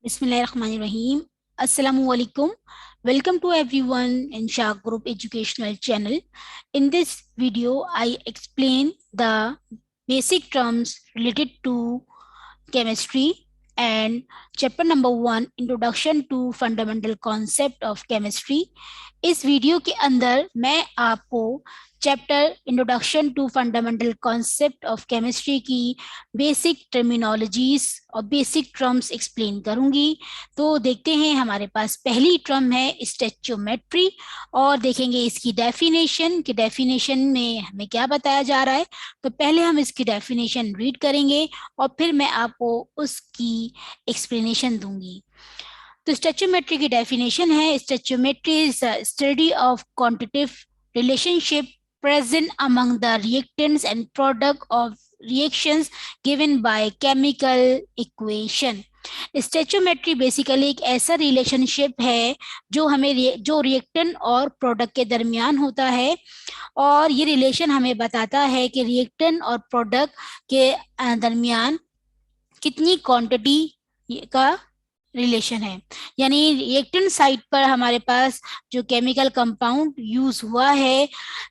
Bismillahirrahmanirrahim. Assalamualaikum. Welcome to everyone in Shark Group Educational Channel. In this video, I explain the basic terms related to chemistry and chapter number 1 introduction to fundamental concept of chemistry. इस video के अंदर मैं आपको chapter introduction to fundamental concept of chemistry की basic terminologies और basic terms explain करूंगी। तो देखते हैं, हमारे पास पहली टर्म है स्टैच्योमेट्री और देखेंगे इसकी डेफिनेशन कि डेफिनेशन में हमें क्या बताया जा रहा है। तो पहले हम इसकी डेफिनेशन रीड करेंगे और फिर मैं आपको उसकी एक्सप्लेनेशन दूंगी। तो स्टैच्योमेट्री की डेफिनेशन है, stoichiometry is study of quantitative relationship present among the reactants and product of reactions given by chemical equation। Stoichiometry basically एक ऐसा रिलेशनशिप है जो हमें जो रिएक्टेंट और प्रोडक्ट के दरमियान होता है, और ये रिलेशन हमें बताता है कि रिएक्टेंट और प्रोडक्ट के दरमियान कितनी क्वांटिटी का रिलेशन है। यानी रिएक्टेंट साइड पर हमारे पास जो केमिकल कंपाउंड यूज हुआ है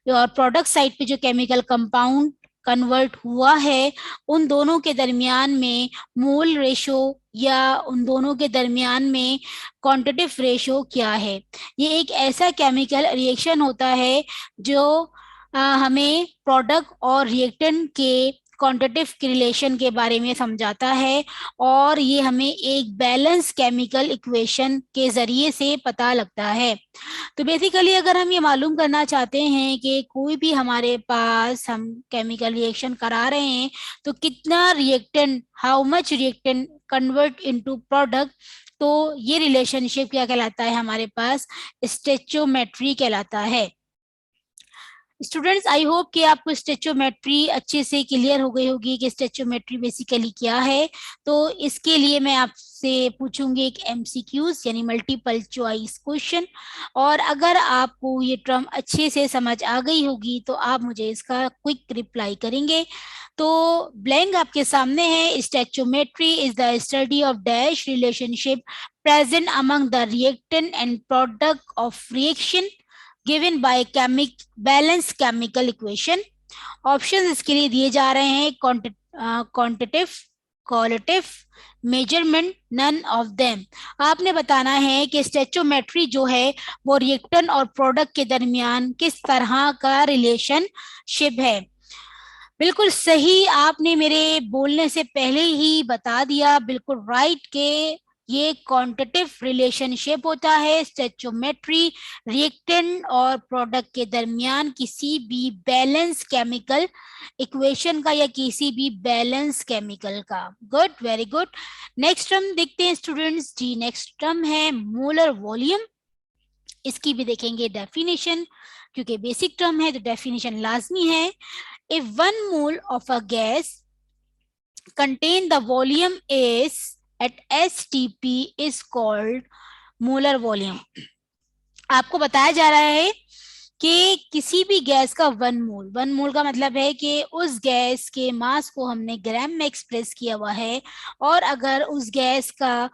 और प्रोडक्ट साइड पे जो केमिकल कंपाउंड कन्वर्ट हुआ है, उन दोनों के दरमियान में मोल रेशो या उन दोनों के दरमियान में क्वांटिटिव रेशो क्या है। ये एक ऐसा केमिकल रिएक्शन होता है जो हमें प्रोडक्ट और रिएक्टेंट के क्वांटिटिव रिलेशन के बारे में समझाता है, और ये हमें एक बैलेंस केमिकल इक्वेशन के जरिए से पता लगता है। तो बेसिकली अगर हम ये मालूम करना चाहते हैं कि कोई भी हमारे पास हम केमिकल रिएक्शन करा रहे हैं तो कितना reactant, how much reactant convert into product, तो ये रिलेशनशिप क्या कहलाता है, हमारे पास स्टेचोमेट्री कहलाता है। स्टूडेंट्स, आई होप कि आपको स्टेचोमेट्री अच्छे से क्लियर हो गई होगी कि स्टेचोमेट्री बेसिकली क्या है। तो इसके लिए मैं आपसे पूछूंगी एक एमसीक्यूज यानी मल्टीपल चॉइस क्वेश्चन, और अगर आपको ये टर्म अच्छे से समझ आ गई होगी तो आप मुझे इसका क्विक रिप्लाई करेंगे। तो ब्लैंक आपके सामने है, stoichiometry is the study of dash relationship present among the reactant and product of reaction given by balanced chemical equation। Option इसके लिए दिए जा रहे हैं, quantitative, qualitative, measurement, none of them. आपने बताना है कि स्टेचोमेट्री जो है वो रिएक्टेंट और प्रोडक्ट के दरमियान किस तरह का रिलेशनशिप है। बिल्कुल सही, आपने मेरे बोलने से पहले ही बता दिया, बिल्कुल राइट के ये क्वांटिटिव रिलेशनशिप होता है। स्टेचोमेट्री रिएक्टेंट और प्रोडक्ट के दरमियान किसी भी बैलेंस केमिकल इक्वेशन का या किसी भी बैलेंस केमिकल का। Good, very good. Next term देखते हैं स्टूडेंट्स जी। नेक्स्ट टर्म है मोलर वॉल्यूम। इसकी भी देखेंगे डेफिनेशन, क्योंकि बेसिक टर्म है तो डेफिनेशन लाजमी है। If 1 mole of a gas contain the volume is at STP is called molar volume। आपको बताया जा रहा है कि किसी भी गैस का 1 मोल का मतलब है कि उस गैस के मास को हमने ग्राम में एक्सप्रेस किया हुआ है, और अगर उस गैस का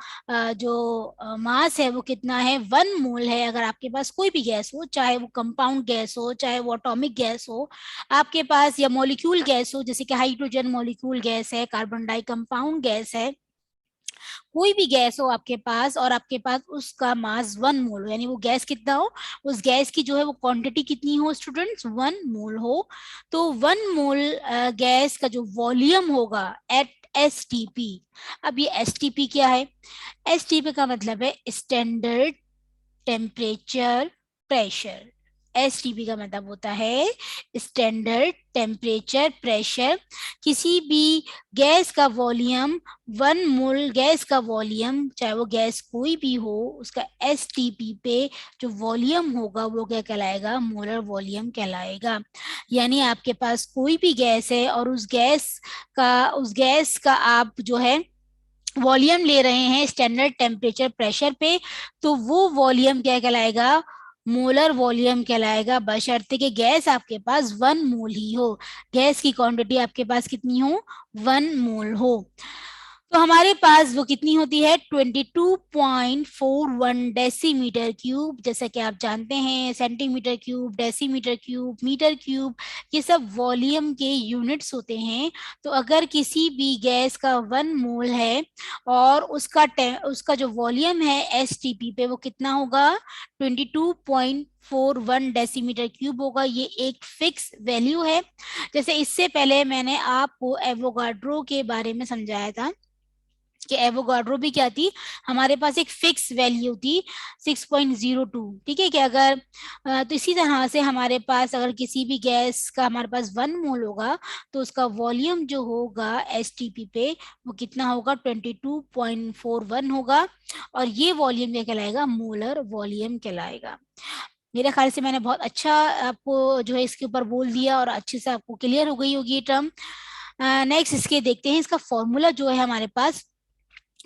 जो मास है वो कितना है, 1 मोल है। अगर आपके पास कोई भी गैस हो, चाहे वो कंपाउंड गैस हो, चाहे वो एटॉमिक गैस हो आपके पास, या मॉलिक्यूल गैस हो, जैसे कि हाइड्रोजन मॉलिक्यूल गैस है, कार्बन डाई कंपाउंड गैस है, कोई भी गैस हो आपके पास और आपके पास उसका मास 1 मोल हो, यानी वो गैस कितना हो, उस गैस की जो है वो क्वांटिटी कितनी हो स्टूडेंट्स, 1 मोल हो, तो 1 मोल गैस का जो वॉल्यूम होगा एट एसटीपी। अब ये एसटीपी क्या है, एसटीपी का मतलब है स्टैंडर्ड टेम्परेचर प्रेशर। एसटीपी का मतलब होता है स्टैंडर्ड टेम्परेचर प्रेशर। किसी भी गैस का वॉल्यूम, 1 मोल गैस का वॉल्यूम, चाहे वो गैस कोई भी हो, उसका एसटीपी पे जो वॉल्यूम होगा वो क्या कहलाएगा, मोलर वॉल्यूम कहलाएगा। यानी आपके पास कोई भी गैस है और उस गैस का आप जो है वॉल्यूम ले रहे हैं स्टैंडर्ड टेम्परेचर प्रेशर पे, तो वो वॉल्यूम क्या कहलाएगा, मोलर वॉल्यूम कहलाएगा, बशर्ते कि गैस आपके पास 1 मोल ही हो। गैस की क्वांटिटी आपके पास कितनी हो, 1 मोल हो। तो हमारे पास वो कितनी होती है 22.41 डेसीमीटर क्यूब। जैसा कि आप जानते हैं centimetre cube, decimetre cube, metre cube, ये सब वॉल्यूम के यूनिट्स होते हैं। तो अगर किसी भी गैस का 1 मोल है और उसका जो वॉल्यूम है एसटीपी पे वो कितना होगा 22.41 डेसीमीटर क्यूब होगा। ये एक फिक्स वैल्यू है। जैसे इससे पहले मैंने आपको एवोगाड्रो के बारे में समझाया था कि एवोगाड्रो भी क्या थी, हमारे पास एक फिक्स वैल्यू थी 6.02। ठीक है कि अगर तो इसी तरह से हमारे पास अगर किसी भी गैस का हमारे पास 1 मोल होगा तो उसका वॉल्यूम जो होगा एसटीपी पे वो कितना होगा 22.41 होगा। और ये वॉल्यूम क्या कहलाएगा, मोलर वॉल्यूम कहलाएगा। मेरे ख्याल से मैंने बहुत अच्छा आपको जो है इसके ऊपर बोल दिया और अच्छे से आपको क्लियर हो गई होगी ये टर्म। नेक्स्ट इसके देखते हैं इसका फॉर्मूला जो है हमारे पास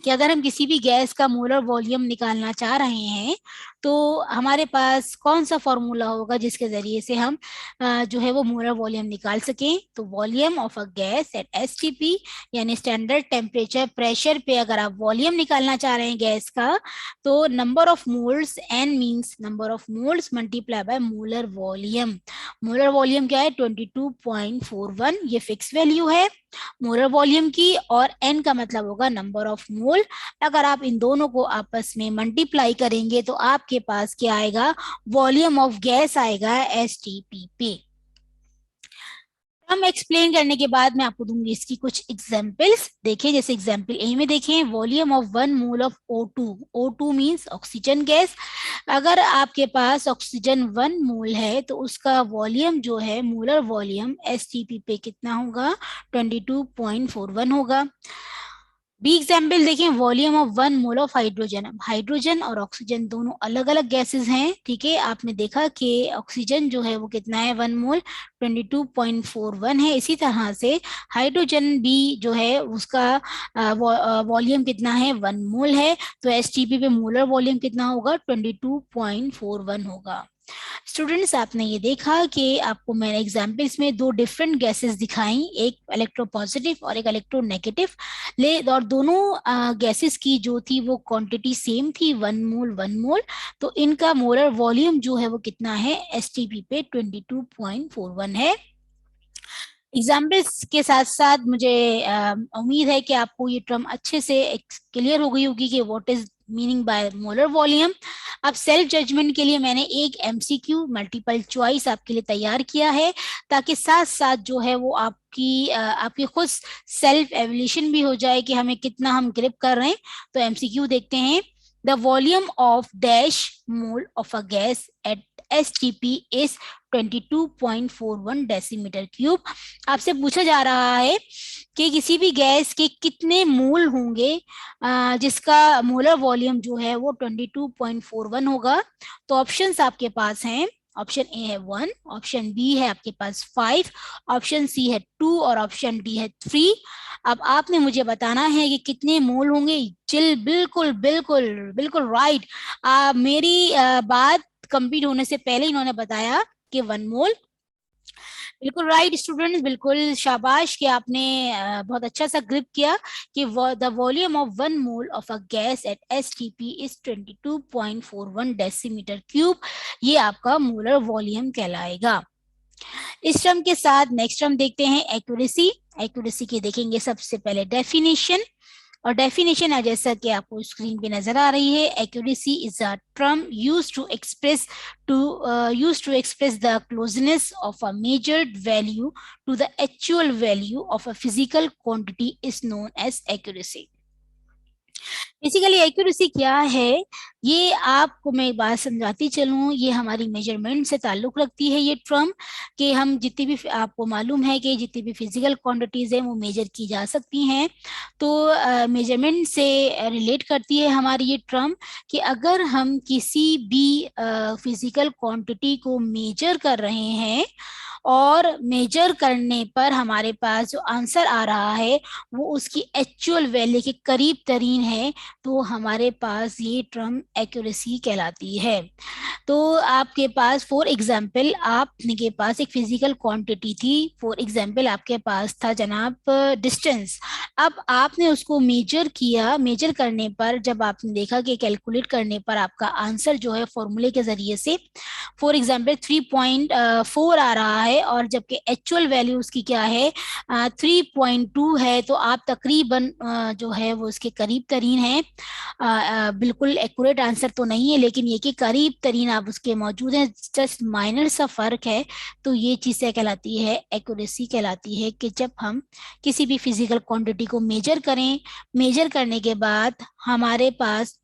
कि अगर हम किसी भी गैस का मोलर वॉल्यूम निकालना चाह रहे हैं तो हमारे पास कौन सा फॉर्मूला होगा जिसके जरिए से हम जो है वो मोलर वॉल्यूम निकाल सकें। तो volume of a gas at STP यानी स्टैंडर्ड टेम्परेचर प्रेशर पे अगर आप वॉल्यूम निकालना चाह रहे हैं गैस का तो number of moles n means number of moles multiply by molar volume. Molar volume क्या है 22.41, ये फिक्स वैल्यू है मोलर वॉल्यूम की, और एन का मतलब होगा नंबर ऑफ मोल। अगर आप इन दोनों को आपस में मल्टीप्लाई करेंगे तो आपके पास क्या आएगा, वॉल्यूम ऑफ गैस आएगा एसटीपी पे। हम एक्सप्लेन करने के बाद मैं आपको दूंगी इसकी कुछ एग्जांपल्स। देखिए जैसे एग्जांपल ए में देखें volume of 1 mole of O2। O2 means oxygen gas. अगर आपके पास ऑक्सीजन 1 मोल है तो उसका वॉल्यूम जो है मोलर वॉल्यूम एसटीपी पे कितना होगा 22.41 होगा। बी एग्जाम्पल देखें volume of 1 mole of hydrogen. अब हाइड्रोजन और ऑक्सीजन दोनों अलग अलग गैसेस हैं। ठीक है, आपने देखा कि ऑक्सीजन जो है वो कितना है 1 मोल 22.41 है। इसी तरह से हाइड्रोजन भी जो है उसका वॉल्यूम कितना है 1 मोल है। तो एसटीपी पे मोलर वॉल्यूम कितना होगा 22.41 होगा। स्टूडेंट्स आपने ये देखा कि आपको मैंने एग्जाम्पल्स में दो डिफरेंट गैसेस दिखाई, एक इलेक्ट्रोपॉजिटिव और एक इलेक्ट्रोनेगेटिव ले, और दोनों गैसेस की जो थी वो क्वांटिटी सेम थी 1 मोल 1 मोल। तो इनका मोलर वॉल्यूम जो है वो कितना है एसटीपी पे 22.41 है। एग्जाम्पल्स के साथ साथ मुझे उम्मीद है कि आपको ये टर्म अच्छे से क्लियर हो गई होगी कि what is meaning bye molar volume. अब सेल्फ जजमेंट के लिए मैंने एक एमसीक्यू मल्टीपल चॉइस आपके लिए तैयार किया है ताकि साथ साथ जो है वो आपकी खुद सेल्फ एवल्यूशन भी हो जाए कि हमें कितना हम ग्रिप कर रहे हैं। तो एमसीक्यू देखते हैं। The volume of dash mole of a gas at STP is 22.41 decimetre cube. आपसे पूछा जा रहा है कि किसी भी गैस के कितने मोल होंगे जिसका मोलर वॉल्यूम जो है वो 22.41 होगा। तो ऑप्शंस आपके पास हैं। ऑप्शन ए है 1, ऑप्शन बी है आपके पास 5, ऑप्शन सी है 2 और ऑप्शन डी है 3। अब आपने मुझे बताना है कि कितने मोल होंगे। चिल, बिल्कुल बिल्कुल बिल्कुल राइट। मेरी बात कंप्लीट होने से पहले इन्होंने बताया कि 1 मोल। बिल्कुल राइट स्टूडेंट्स, बिल्कुल शाबाश कि आपने बहुत अच्छा सा ग्रिप किया कि the volume of 1 mole of a gas at STP is 22.41 decimetre cube. ये आपका मोलर वॉल्यूम कहलाएगा। इस टर्म के साथ नेक्स्ट टर्म देखते हैं एक्यूरेसी। एक्यूरेसी की देखेंगे सबसे पहले डेफिनेशन। और डेफिनेशन है जैसा कि आपको स्क्रीन पे नजर आ रही है, accuracy is a term used to express the closeness of a measured value to the actual value of a physical quantity is known as accuracy। Basically accuracy क्या है, ये आपको मैं एक बात समझाती चलूं। ये हमारी मेजरमेंट से ताल्लुक रखती है ये टर्म कि हम जितनी भी, आपको मालूम है कि जितनी भी फिजिकल क्वांटिटीज हैं वो मेजर की जा सकती हैं। तो मेजरमेंट से रिलेट करती है हमारी ये टर्म कि अगर हम किसी भी फिजिकल क्वांटिटी को मेजर कर रहे हैं और मेजर करने पर हमारे पास जो आंसर आ रहा है वो उसकी एक्चुअल वैल्यू के करीब तरीन है, तो हमारे पास ये टर्म एक्यूरेसी कहलाती है। तो आपके पास फॉर एग्जाम्पल आपने के पास एक फिजिकल क्वांटिटी थी, फॉर एग्जाम्पल आपके पास था जनाब डिस्टेंस। अब आपने उसको मेजर किया, मेजर करने पर जब आपने देखा कि कैलकुलेट करने पर आपका आंसर जो है फॉर्मूले के जरिए से फॉर एग्जाम्पल 3.4 आ रहा है और जबकि एक्चुअल वैल्यू उसकी क्या है 3.2 है, तो आप तकरीबन जो है वो उसके करीब तरीन है। बिल्कुल एक्यूरेट आंसर तो नहीं है, लेकिन ये कि करीब तरीन आप उसके मौजूद हैं, जस्ट माइनर सा फर्क है। तो ये चीज़ क्या कहलाती है, एक्यूरेसी कहलाती है, कि जब हम किसी भी फिजिकल क्वांटिटी को मेजर करें, मेजर करने के बाद हमारे पास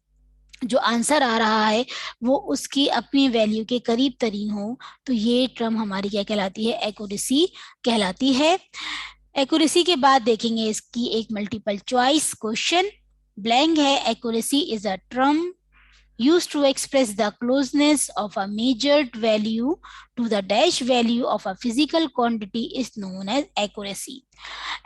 जो आंसर आ रहा है वो उसकी अपनी वैल्यू के करीब तरीन हो, तो ये टर्म हमारी क्या कहलाती है, एक्यूरेसी कहलाती है। एक्यूरेसी के बाद देखेंगे इसकी एक मल्टीपल चॉइस क्वेश्चन। ब्लैंक है, accuracy is a term used to express the closeness of a measured value to the dash value of a physical quantity is known as accuracy।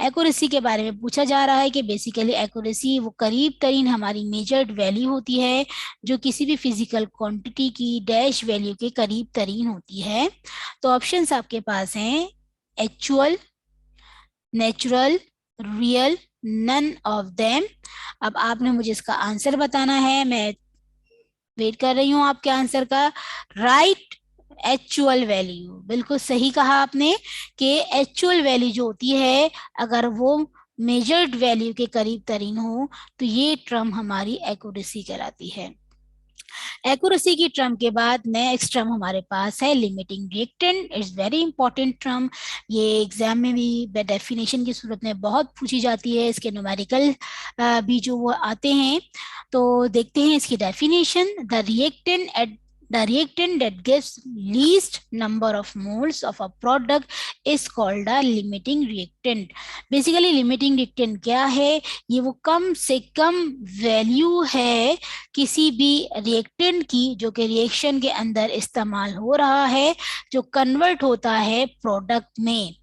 Accuracy के बारे में पूछा जा रहा है कि बेसिकली एक्यूरेसी वो करीब तरीन हमारी मेजर्ड वैल्यू होती है जो किसी भी फिजिकल क्वांटिटी की डैश वैल्यू के करीब तरीन होती है। तो ऑप्शंस आपके पास हैं actual, natural, real, none of them. अब आपने मुझे इसका आंसर बताना है, मैं वेट कर रही हूं आपके आंसर का। राइट, एक्चुअल वैल्यू, बिल्कुल सही कहा आपने कि एक्चुअल वैल्यू जो होती है अगर वो मेजर्ड वैल्यू के करीब तरीन हो तो ये टर्म हमारी एक्यूरेसी कहलाती है। एक्यूरेसी की टर्म के बाद नेक्स्ट टर्म हमारे पास है limiting reactant. It's very important term, ये एग्जाम में भी डेफिनेशन की सूरत में बहुत पूछी जाती है, इसके न्यूमेरिकल भी जो वो आते हैं। तो देखते हैं इसकी definition. The reactant that gives least number of moles of a product is called a limiting reactant। Basically limiting reactant क्या है, ये वो कम से कम वैल्यू है किसी भी रिएक्टेंट की जो कि रिएक्शन के अंदर इस्तेमाल हो रहा है, जो कन्वर्ट होता है प्रोडक्ट में,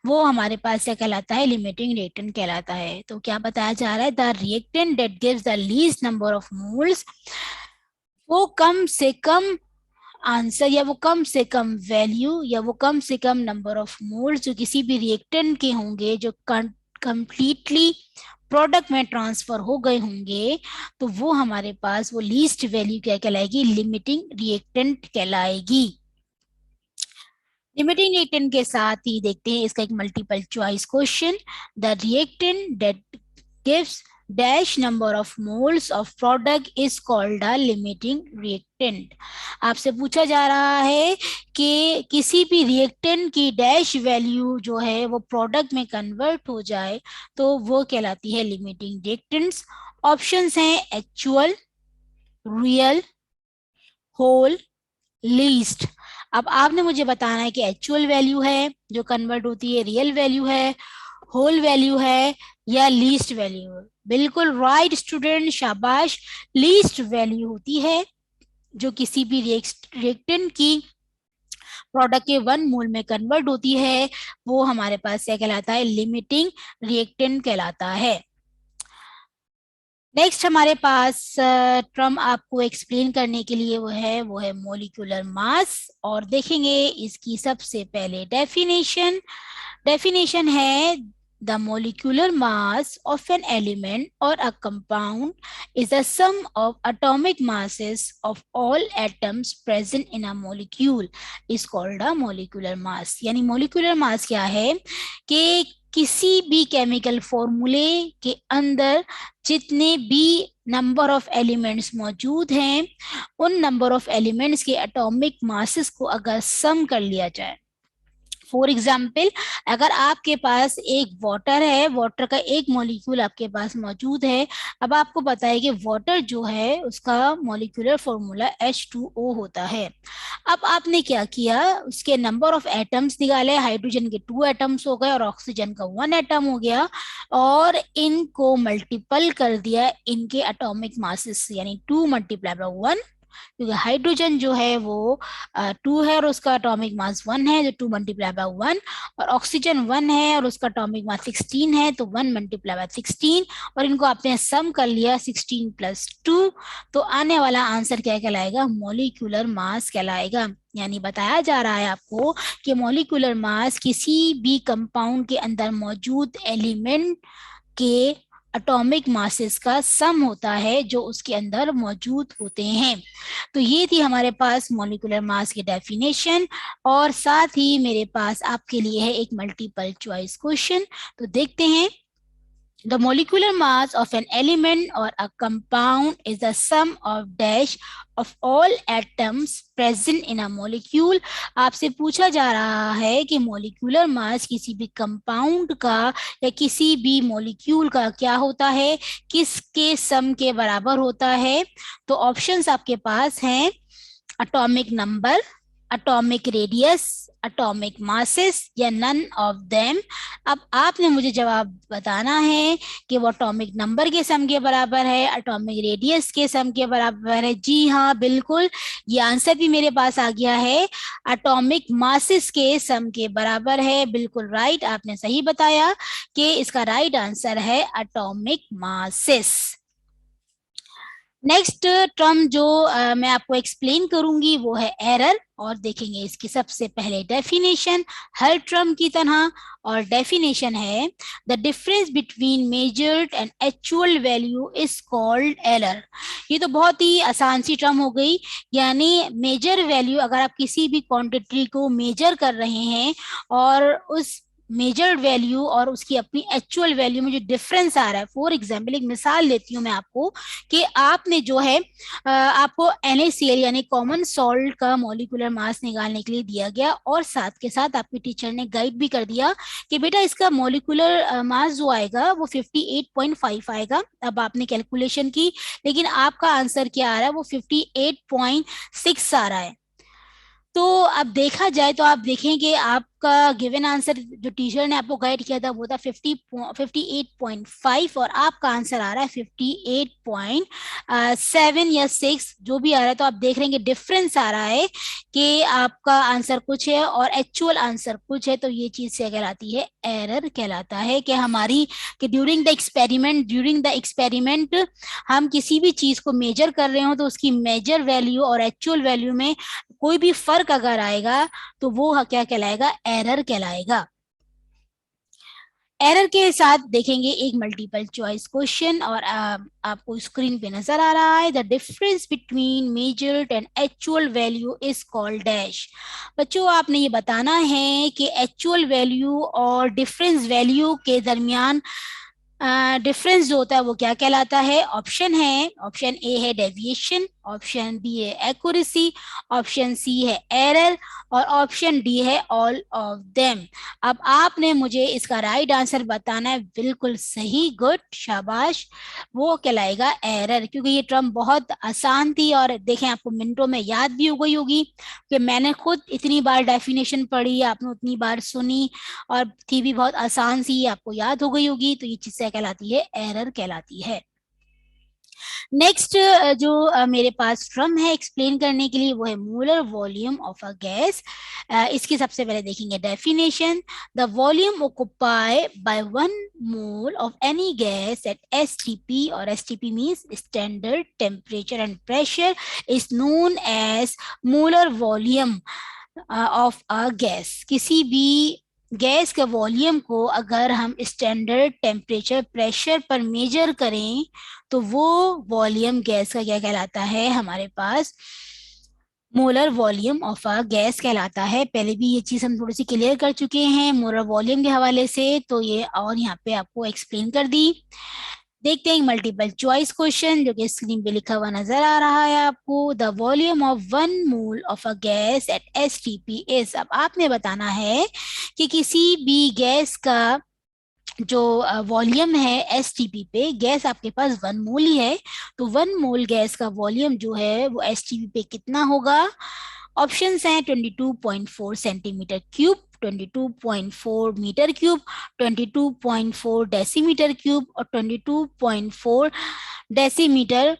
वो हमारे पास क्या कहलाता है, लिमिटिंग रिएक्टेंट कहलाता है। तो क्या बताया जा रहा है, the reactant that gives the least number of moles, वो कम से कम आंसर या वो कम से कम वैल्यू या वो कम से कम नंबर ऑफ मोल्स जो किसी भी रिएक्टेंट के होंगे जो कंप्लीटली प्रोडक्ट में ट्रांसफर हो गए होंगे, तो वो हमारे पास वो लीस्ट वैल्यू क्या कहलाएगी, लिमिटिंग रिएक्टेंट कहलाएगी। लिमिटिंग रिएक्टेंट के साथ ही देखते हैं इसका एक multiple choice question. The reactant that gives dash number of moles of product is called a limiting reactant. आपसे पूछा जा रहा है कि किसी भी रिएक्टेंट की डैश वैल्यू जो है वो प्रोडक्ट में कन्वर्ट हो जाए तो वो कहलाती है लिमिटिंग रिएक्टेंट्स। ऑप्शंस हैं एक्चुअल, रियल, होल, लीस्ट। अब आपने मुझे बताना है कि एक्चुअल वैल्यू है जो कन्वर्ट होती है, रियल वैल्यू है, होल वैल्यू है, या लीस्ट वैल्यू है। बिल्कुल राइट स्टूडेंट, शाबाश। लीस्ट वैल्यू होती है जो किसी भी रिएक्टेंट की प्रोडक्ट के 1 मोल में कन्वर्ट होती है, वो हमारे पास क्या कहलाता है, लिमिटिंग रिएक्टेंट कहलाता है। नेक्स्ट हमारे पास टर्म आपको एक्सप्लेन करने के लिए वो है मॉलिक्यूलर मास, और देखेंगे इसकी सबसे पहले डेफिनेशन। डेफिनेशन है the molecular mass of an element or a compound is the sum of atomic masses of all atoms present in a molecule is called a molecular mass। यानी molecular mass क्या है कि किसी भी chemical फॉर्मूले के अंदर जितने भी नंबर ऑफ एलिमेंट्स मौजूद हैं उन नंबर ऑफ एलिमेंट्स के एटॉमिक मासेस को अगर सम कर लिया जाए। फॉर एग्जाम्पल, अगर आपके पास एक वाटर है, वाटर का एक मॉलिक्यूल आपके पास मौजूद है। अब आपको पता है कि वाटर जो है उसका मॉलिक्यूलर फॉर्मूला H2O होता है। अब आपने क्या किया, उसके नंबर ऑफ एटम्स निकाले, हाइड्रोजन के 2 एटम्स हो गए और ऑक्सीजन का 1 एटम हो गया, और इनको मल्टीपल कर दिया इनके एटॉमिक मासेस, यानी 2 × 1 क्योंकि हाइड्रोजन जो है वो 2 है और उसका एटॉमिक मास 1 है, जो 2 मल्टीप्लाई बाय 1, और ऑक्सीजन 1 है और उसका एटॉमिक मास 16 है, तो 1 मल्टीप्लाई बाय 16, और इनको आपने सम कर लिया 16 प्लस 2, तो आने वाला आंसर क्या कहलाएगा? मॉलिक्यूलर मास कहलाएगा। यानी बताया जा रहा है आपको कि मॉलिक्यूलर मास किसी भी कंपाउंड के अंदर मौजूद एलिमेंट के एटॉमिक मासेस का सम होता है जो उसके अंदर मौजूद होते हैं। तो ये थी हमारे पास मॉलिक्यूलर मास की डेफिनेशन, और साथ ही मेरे पास आपके लिए है एक मल्टीपल चॉइस क्वेश्चन। तो देखते हैं। The molecular mass of an element or a compound is the sum of dash of all atoms present in a molecule। आपसे पूछा जा रहा है कि मोलिकुलर मास किसी भी कंपाउंड का या किसी भी मोलिक्यूल का क्या होता है, किसके सम के बराबर होता है। तो ऑप्शंस आपके पास हैं: atomic number, atomic radius, atomic masses, या नन ऑफ देम। अब आपने मुझे जवाब बताना है कि वो एटॉमिक नंबर के सम के बराबर है, एटॉमिक रेडियस के सम के बराबर है। जी हाँ, बिल्कुल, ये आंसर भी मेरे पास आ गया है, एटॉमिक मासेस के सम के बराबर है। बिल्कुल राइट, आपने सही बताया कि इसका राइट आंसर है एटॉमिक मासेस। नेक्स्ट टर्म जो मैं आपको एक्सप्लेन करूंगी वो है एरर, और देखेंगे इसकी सबसे पहले डेफिनेशन हर टर्म की तरह, और डेफिनेशन है the difference between measured and actual value is called error. ये तो बहुत ही आसान सी टर्म हो गई। यानी मेजर वैल्यू, अगर आप किसी भी क्वांटिटी को मेजर कर रहे हैं और उस मेजर्ड वैल्यू और उसकी अपनी एक्चुअल वैल्यू में जो डिफरेंस आ रहा है, फॉर एग्जाम्पल एक मिसाल लेती हूँ मैं आपको कि आपने जो है आपको NaCl यानी कॉमन सॉल्ट का मॉलिक्यूलर मास निकालने के लिए दिया गया, और साथ के साथ आपकी टीचर ने गाइड भी कर दिया कि बेटा इसका मॉलिक्यूलर मास जो आएगा वो 58.5 आएगा। अब आपने कैलकुलेशन की, लेकिन आपका आंसर क्या आ रहा है? वो 58.6 आ रहा है। तो अब देखा जाए तो आप देखें कि आपका गिवन आंसर जो टीचर ने आपको गाइड किया था वो था 58.5, और आपका आंसर आ रहा है 58.7 या 6, जो भी आ रहा है। तो आप देख रहे हैं कि डिफरेंस आ रहा है कि आपका आंसर कुछ है और एक्चुअल आंसर कुछ है। तो ये चीज से कहलाती है एरर, कहलाता है कि हमारी कि ड्यूरिंग द एक्सपेरिमेंट हम किसी भी चीज को मेजर कर रहे हो तो उसकी मेजर वैल्यू और एक्चुअल वैल्यू में कोई भी फर्क अगर आएगा तो वो क्या कहलाएगा? एरर कहलाएगा। एरर के साथ देखेंगे एक मल्टीपल चॉइस क्वेश्चन, और आपको स्क्रीन पे नजर आ रहा है the difference between measured and actual value is called dash. बच्चों, आपने ये बताना है कि एक्चुअल वैल्यू और डिफरेंस वैल्यू के दरमियान डिफरेंस जो होता है वो क्या कहलाता है? ऑप्शन है, ऑप्शन ए है डेविएशन, ऑप्शन बी है एक्यूरेसी, ऑप्शन सी है एरर, और ऑप्शन डी है ऑल ऑफ देम। अब आपने मुझे इसका राइट आंसर बताना है। बिल्कुल सही, गुड, शाबाश। वो कहलाएगा एरर, क्योंकि ये टर्म बहुत आसान थी और देखें आपको मिनटों में याद भी हो गई होगी कि मैंने खुद इतनी बार डेफिनेशन पढ़ी, आपने उतनी बार सुनी, और थी भी बहुत आसान सी, आपको याद हो गई होगी। तो ये चीज क्या कहलाती है? एरर कहलाती है। नेक्स्ट जो मेरे पास टर्म है एक्सप्लेन करने के लिए वो है molar volume of a gas. इसकी सबसे पहले देखेंगे definition the volume occupy by 1 mole of any gas at STP, और STP means standard temperature and pressure, is known as molar volume of a gas. किसी भी गैस के volume को अगर हम स्टैंडर्ड टेम्परेचर प्रेशर पर मेजर करें तो वो वॉल्यूम गैस का क्या कहलाता है? हमारे पास molar volume of a gas कहलाता है। पहले भी ये चीज हम थोड़ी सी क्लियर कर चुके हैं मोलर वॉल्यूम के हवाले से, तो ये और यहाँ पे आपको एक्सप्लेन कर दी। देखते हैं मल्टीपल चॉइस क्वेश्चन जो कि स्क्रीन पे लिखा हुआ नजर आ रहा है आपको। The volume of 1 mole of a gas at STP is. अब आपने बताना है कि किसी भी गैस का जो वॉल्यूम है STP पे, गैस आपके पास 1 मोल ही है, तो 1 मोल गैस का वॉल्यूम जो है वो STP पे कितना होगा? ऑप्शंस हैं 22.4 centimetre cube, 22.4 metre cube, 22.4 decimetre cube, और 22.4 डेसीमीटर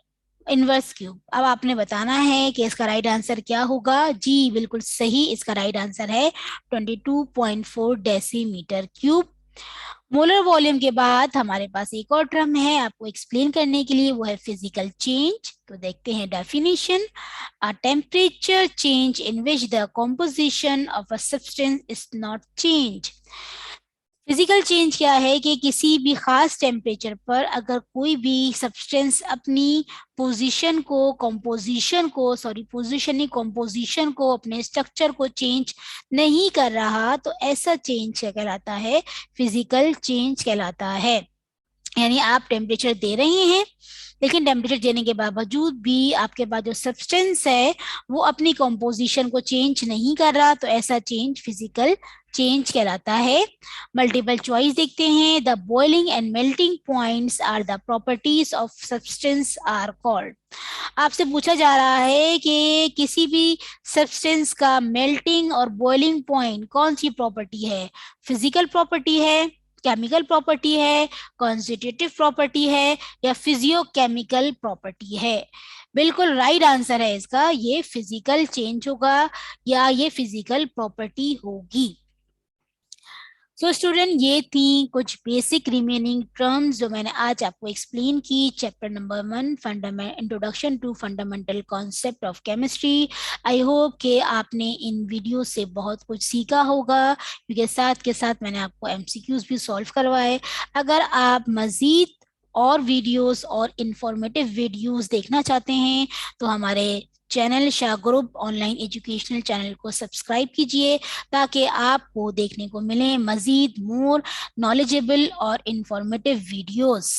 इनवर्स क्यूब। अब आपने बताना है कि इसका राइट आंसर क्या होगा। जी बिल्कुल सही, इसका राइट आंसर है 22.4 डेसीमीटर क्यूब। मोलर वॉल्यूम के बाद हमारे पास एक और टर्म है आपको एक्सप्लेन करने के लिए, वो है फिजिकल चेंज। तो देखते हैं definition. A temperature change in which the composition of a substance is not change. Physical change क्या है कि किसी भी खास टेम्परेचर पर अगर कोई भी सब्सटेंस अपनी पोजीशन नहीं, कॉम्पोजिशन को, अपने स्ट्रक्चर को चेंज नहीं कर रहा, तो ऐसा चेंज क्या कहलाता है, फिजिकल चेंज कहलाता है। यानी आप टेम्परेचर दे रहे हैं, लेकिन टेम्परेचर देने के बावजूद भी आपके पास जो सब्सटेंस है वो अपनी कॉम्पोजिशन को चेंज नहीं कर रहा, तो ऐसा चेंज फिजिकल चेंज कहलाता है। मल्टीपल चॉइस देखते हैं। The boiling and melting points are the properties of substance are called. आपसे पूछा जा रहा है कि किसी भी सब्सटेंस का मेल्टिंग और बॉइलिंग पॉइंट कौन सी प्रॉपर्टी है, फिजिकल प्रॉपर्टी है, केमिकल प्रॉपर्टी है, कॉन्स्टिट्यूटिव प्रॉपर्टी है, या फिजियोकेमिकल प्रॉपर्टी है। बिल्कुल राइट आंसर है इसका, ये फिजिकल चेंज होगा या ये फिजिकल प्रॉपर्टी होगी। सो स्टूडेंट, ये थी कुछ बेसिक रिमेनिंग टर्म्स जो मैंने आज आपको एक्सप्लेन की। Chapter number 1, introduction to fundamental concept of chemistry. I hope कि आपने इन वीडियो से बहुत कुछ सीखा होगा, क्योंकि साथ के साथ मैंने आपको एमसीक्यूज भी सॉल्व करवाए। अगर आप मजीद और वीडियोस और इंफॉर्मेटिव वीडियोस देखना चाहते हैं तो हमारे channel Shah group online educational channel को सब्सक्राइब कीजिए, ताकि आपको देखने को मिले मजीद मोर नॉलेजेबल और इंफॉर्मेटिव वीडियोस।